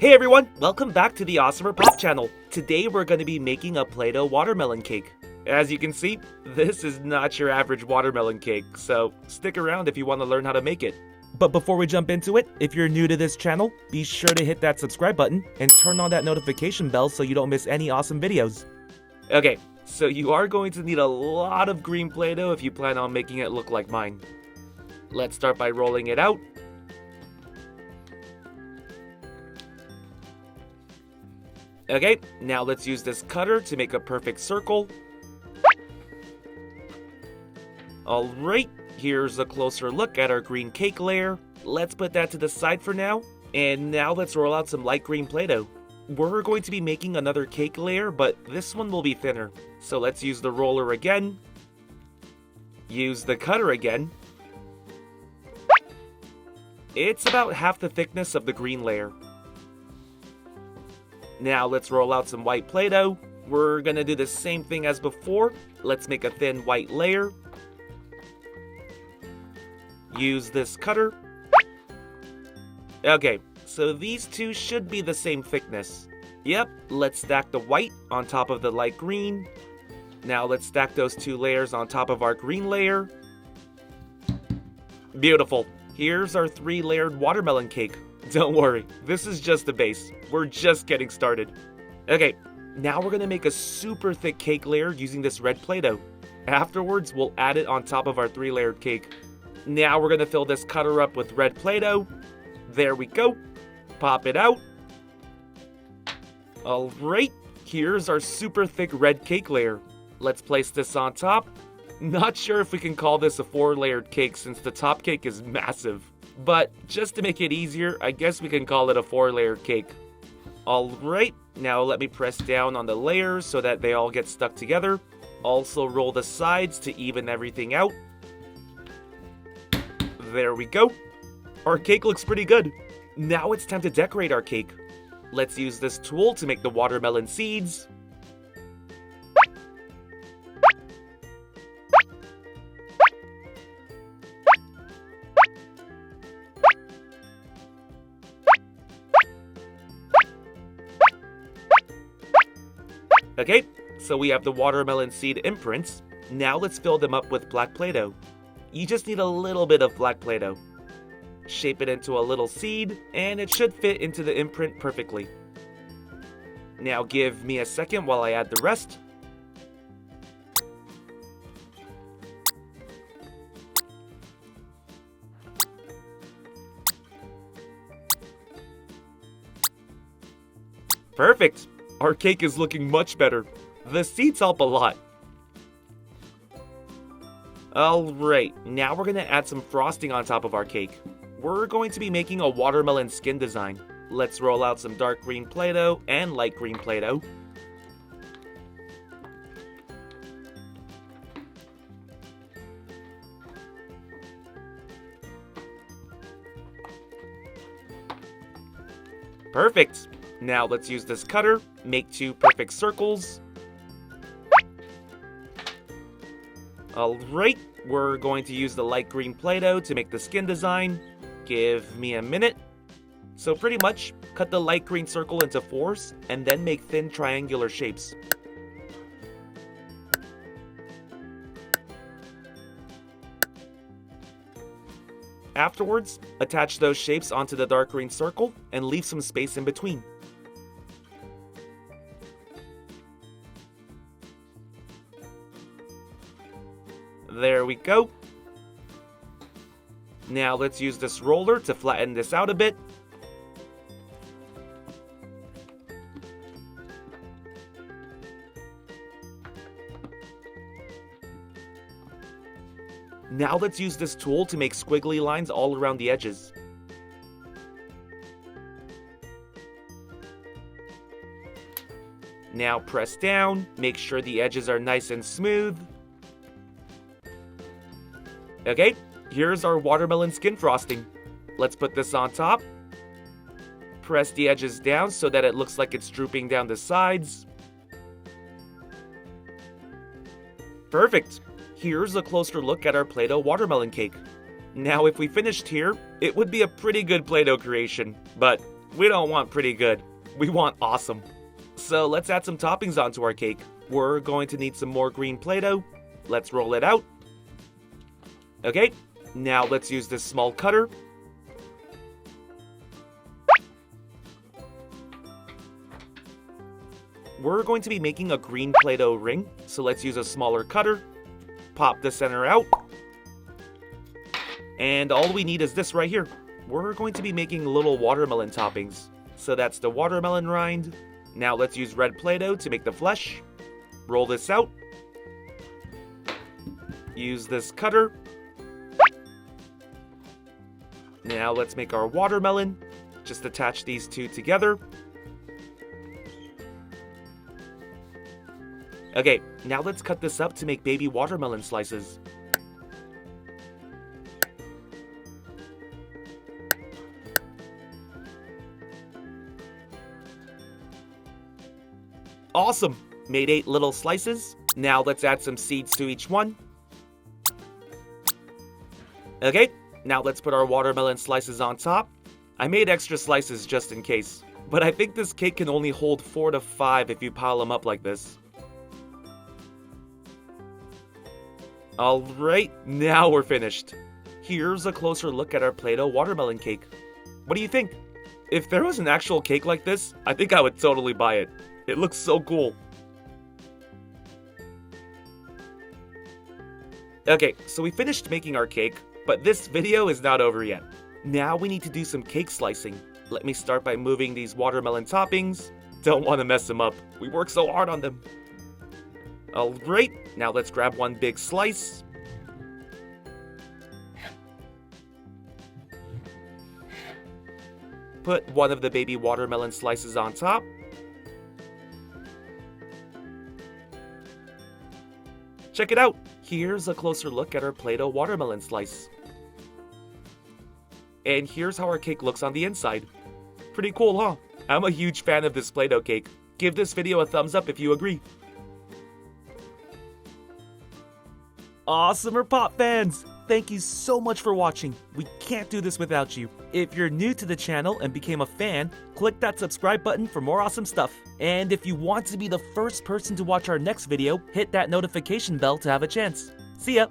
Hey everyone, welcome back to the AWESMR Pop channel. Today we're going to be making a Play-Doh watermelon cake. As you can see, this is not your average watermelon cake, so stick around if you want to learn how to make it. But before we jump into it, if you're new to this channel, be sure to hit that subscribe button and turn on that notification bell so you don't miss any awesome videos. Okay, so you are going to need a lot of green Play-Doh if you plan on making it look like mine. Let's start by rolling it out. Okay, now let's use this cutter to make a perfect circle. Alright, here's a closer look at our green cake layer. Let's put that to the side for now. And now let's roll out some light green Play-Doh. We're going to be making another cake layer, but this one will be thinner. So let's use the roller again. Use the cutter again. It's about half the thickness of the green layer. Now let's roll out some white Play-Doh. We're gonna do the same thing as before. Let's make a thin white layer. Use this cutter. Okay, so these two should be the same thickness. Yep, let's stack the white on top of the light green. Now let's stack those two layers on top of our green layer. Beautiful. Here's our 3-layered watermelon cake. Don't worry, this is just the base. We're just getting started. Okay, now we're gonna make a super thick cake layer using this red Play-Doh. Afterwards, we'll add it on top of our 3-layered cake. Now we're gonna fill this cutter up with red Play-Doh. There we go. Pop it out. Alright, here's our super thick red cake layer. Let's place this on top. Not sure if we can call this a 4-layered cake since the top cake is massive. But just to make it easier, I guess we can call it a 4-layered cake. Alright, now let me press down on the layers so that they all get stuck together. Also roll the sides to even everything out. There we go. Our cake looks pretty good. Now it's time to decorate our cake. Let's use this tool to make the watermelon seeds. Okay, so we have the watermelon seed imprints. Now let's fill them up with black Play-Doh. You just need a little bit of black Play-Doh. Shape it into a little seed, and it should fit into the imprint perfectly. Now give me a second while I add the rest. Perfect! Our cake is looking much better. The seeds help a lot. Alright, now we're going to add some frosting on top of our cake. We're going to be making a watermelon skin design. Let's roll out some dark green Play-Doh and light green Play-Doh. Perfect! Now let's use this cutter, make 2 perfect circles. Alright, we're going to use the light green Play-Doh to make the skin design. Give me a minute. So pretty much, cut the light green circle into 4s, and then make thin triangular shapes. Afterwards, attach those shapes onto the dark green circle, and leave some space in between. There we go. Now let's use this roller to flatten this out a bit. Now let's use this tool to make squiggly lines all around the edges. Now press down, make sure the edges are nice and smooth. Okay, here's our watermelon skin frosting. Let's put this on top. Press the edges down so that it looks like it's drooping down the sides. Perfect! Here's a closer look at our Play-Doh watermelon cake. Now if we finished here, it would be a pretty good Play-Doh creation, but We don't want pretty good. We want awesome. So let's add some toppings onto our cake. We're going to need some more green Play-Doh. Let's roll it out. Okay, now let's use this small cutter. We're going to be making a green Play-Doh ring, so let's use a smaller cutter. Pop the center out. And all we need is this right here. We're going to be making little watermelon toppings. So that's the watermelon rind. Now let's use red Play-Doh to make the flesh. Roll this out. Use this cutter. Now let's make our watermelon. Just attach these two together. Okay, now let's cut this up to make baby watermelon slices. Awesome! Made 8 little slices. Now let's add some seeds to each one. Okay, now let's put our watermelon slices on top. I made extra slices just in case, but I think this cake can only hold 4 to 5 if you pile them up like this. Alright, now we're finished. Here's a closer look at our Play-Doh watermelon cake. What do you think? If there was an actual cake like this, I think I would totally buy it. It looks so cool. Okay, so we finished making our cake, but this video is not over yet. Now we need to do some cake slicing. Let me start by moving these watermelon toppings. Don't want to mess them up. We worked so hard on them. Alright, now let's grab one big slice. Put one of the baby watermelon slices on top. Check it out! Here's a closer look at our Play-Doh watermelon slice. And here's how our cake looks on the inside. Pretty cool, huh? I'm a huge fan of this Play-Doh cake. Give this video a thumbs up if you agree. AWESMR Pop fans! Thank you so much for watching. We can't do this without you. If you're new to the channel and became a fan, click that subscribe button for more awesome stuff. And if you want to be the first person to watch our next video, hit that notification bell to have a chance. See ya!